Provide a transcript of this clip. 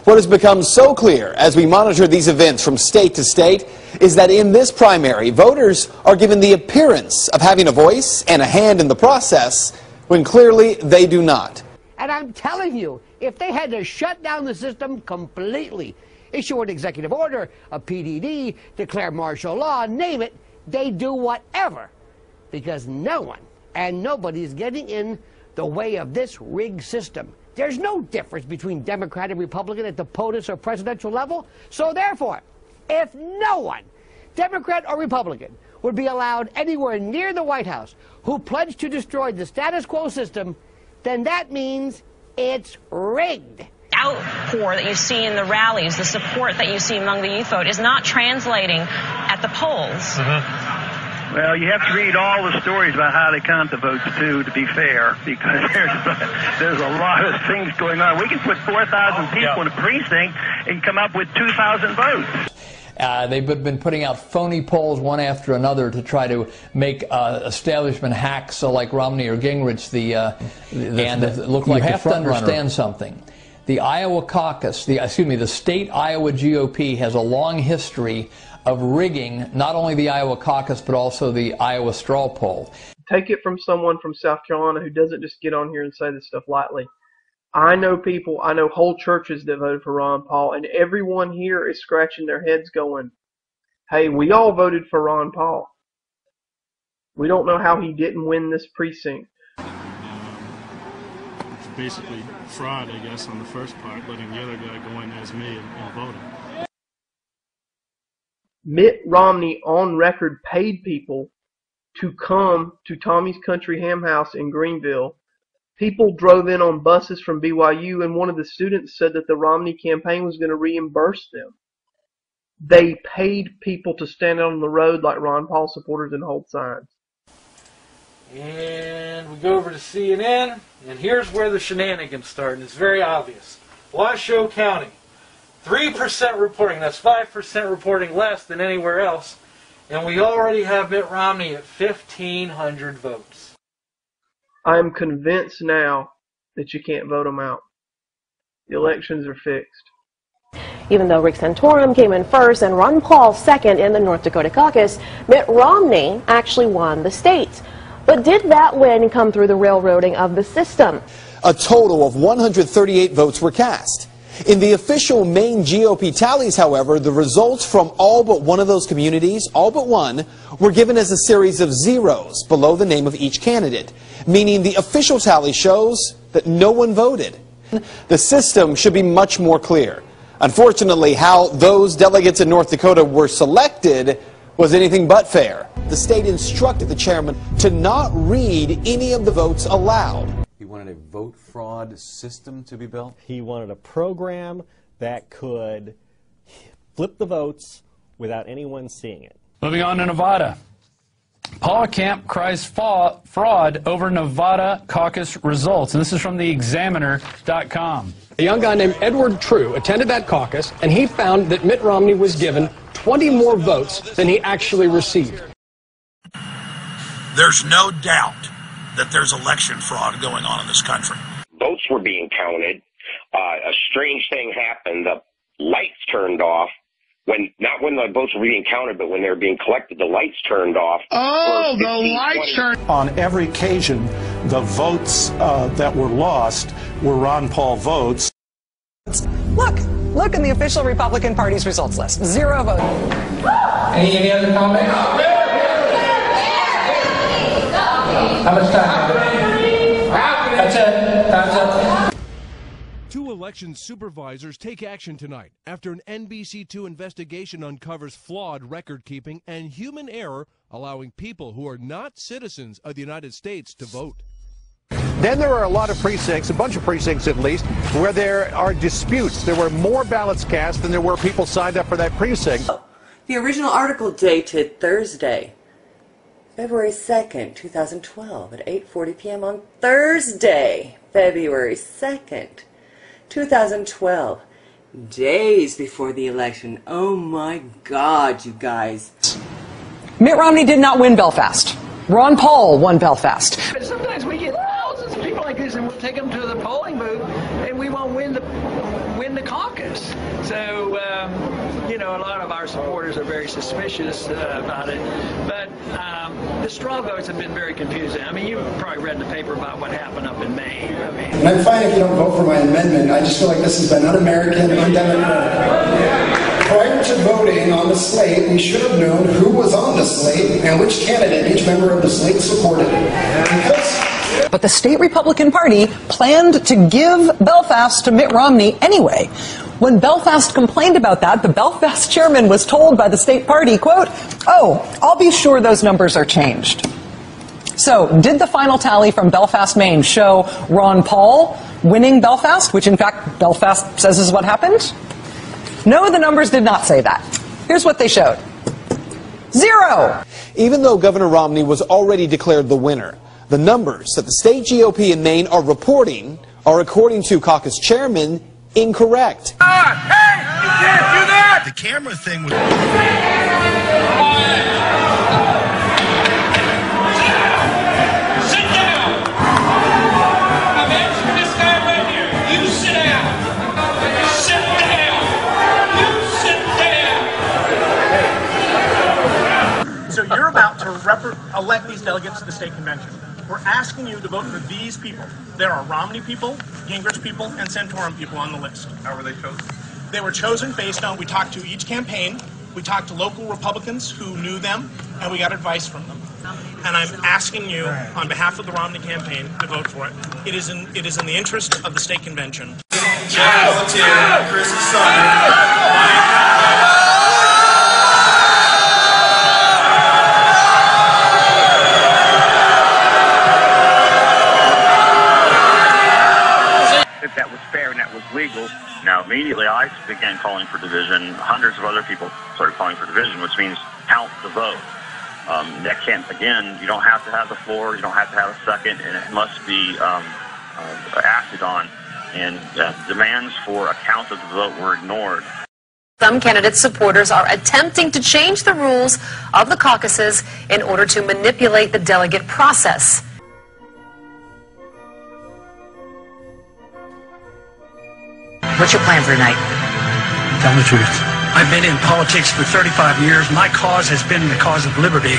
What has become so clear as we monitor these events from state to state is that in this primary, voters are given the appearance of having a voice and a hand in the process when clearly they do not. And I'm telling you, if they had to shut down the system completely, issue an executive order, a PDD, declare martial law, name it, they do whatever. Because no one and nobody is getting in the way of this rigged system. There's no difference between Democrat and Republican at the POTUS or presidential level. So therefore, if no one, Democrat or Republican, would be allowed anywhere near the White House who pledged to destroy the status quo system, then that means it's rigged. Outpour that you see in the rallies, the support that you see among the youth vote is not translating at the polls. Well, you have to read all the stories about how they count the votes, too, to be fair, because there's a lot of things going on. We can put 4,000 people in a precinct and come up with 2,000 votes. They've been putting out phony polls one after another to try to make establishment hacks like Romney or Gingrich look like the front runner. You have to understand something. The Iowa caucus, the state Iowa GOP has a long history of rigging not only the Iowa caucus but also the Iowa straw poll. Take it from someone from South Carolina who doesn't just get on here and say this stuff lightly. I know people, I know whole churches that voted for Ron Paul, and everyone here is scratching their heads going, hey, we all voted for Ron Paul. We don't know how he didn't win this precinct. It's basically fraud, I guess, on the first part, letting the other guy go in as me and voting. Mitt Romney on record paid people to come to Tommy's Country Ham House in Greenville. People drove in on buses from BYU, and one of the students said that the Romney campaign was going to reimburse them. They paid people to stand out on the road like Ron Paul supporters and hold signs. And we go over to CNN, and here's where the shenanigans start, and it's very obvious. Washoe County, 3% reporting. That's 5% reporting less than anywhere else. And we already have Mitt Romney at 1,500 votes. I am convinced now that you can't vote them out. The elections are fixed. Even though Rick Santorum came in first and Ron Paul second in the North Dakota caucus, Mitt Romney actually won the state. But did that win come through the railroading of the system? A total of 138 votes were cast. In the official Maine GOP tallies, however, the results from all but one of those communities, all but one, were given as a series of zeros below the name of each candidate, meaning the official tally shows that no one voted. The system should be much more clear. Unfortunately, how those delegates in North Dakota were selected was anything but fair. The state instructed the chairman to not read any of the votes aloud. He wanted a vote fraud system to be built? He wanted a program that could flip the votes without anyone seeing it. Moving on to Nevada. Paula Camp cries fraud over Nevada caucus results. And this is from the Examiner.com. A young guy named Edward True attended that caucus, and he found that Mitt Romney was given 20 more votes than he actually received. There's no doubt that there's election fraud going on in this country. Votes were being counted. A strange thing happened. The lights turned off. Not when the votes were being counted, but when they were being collected, the lights turned off. Oh, the lights turned on every occasion. The votes that were lost were Ron Paul votes. Look in the official Republican Party's results list. 0 votes. Any other comments? How much time? That's it. Time's up. 2 election supervisors take action tonight after an NBC2 investigation uncovers flawed record-keeping and human error, allowing people who are not citizens of the United States to vote. Then there are a lot of precincts, a bunch of precincts at least, where there are disputes. There were more ballots cast than there were people signed up for that precinct. The original article dated Thursday, February 2nd, 2012 at 8:40 p.m. on Thursday, February 2nd, 2012, days before the election. Oh my God, you guys. Mitt Romney did not win Belfast. Ron Paul won Belfast. But sometimes we get thousands of people like this, and we'll take them to the polling booth, and we won't win the caucus. So, you know, a lot of our supporters are very suspicious about it. But the straw votes have been very confusing. I mean, you've probably read in the paper about what happened up in Maine. I mean, and I'm fine if you don't vote for my amendment. I just feel like this has been un-American, undemocratic. Prior to voting on the slate, we should have known who was on the slate and which candidate each member of the slate supported. But the state Republican Party planned to give Belfast to Mitt Romney anyway. When Belfast complained about that, the Belfast chairman was told by the state party, quote, "Oh, I'll be sure those numbers are changed." So, did the final tally from Belfast, Maine show Ron Paul winning Belfast, which in fact Belfast says is what happened? No, the numbers did not say that. Here's what they showed. 0. Even though Governor Romney was already declared the winner, the numbers that the state GOP in Maine are reporting are, according to caucus chairman, incorrect. Hey, you can't do that! The camera thing was... Sit down! I'm asking this guy right here. You sit down. Sit down. You sit down. So you're about to elect these delegates to the state convention. We're asking you to vote for these people. There are Romney people, Gingrich people, and Santorum people on the list. How were they chosen? They were chosen based on, we talked to each campaign, we talked to local Republicans who knew them, and we got advice from them. And I'm asking you, on behalf of the Romney campaign, to vote for it. It is in the interest of the state convention. Chris's son. That was fair and that was legal. Now, immediately I began calling for division. Hundreds of other people started calling for division, which means count the vote. That can't, again, you don't have to have the floor, you don't have to have a second, and it must be acted on. And demands for a count of the vote were ignored. Some candidates' supporters are attempting to change the rules of the caucuses in order to manipulate the delegate process. What's your plan for tonight? Tell the truth. I've been in politics for 35 years. My cause has been the cause of liberty.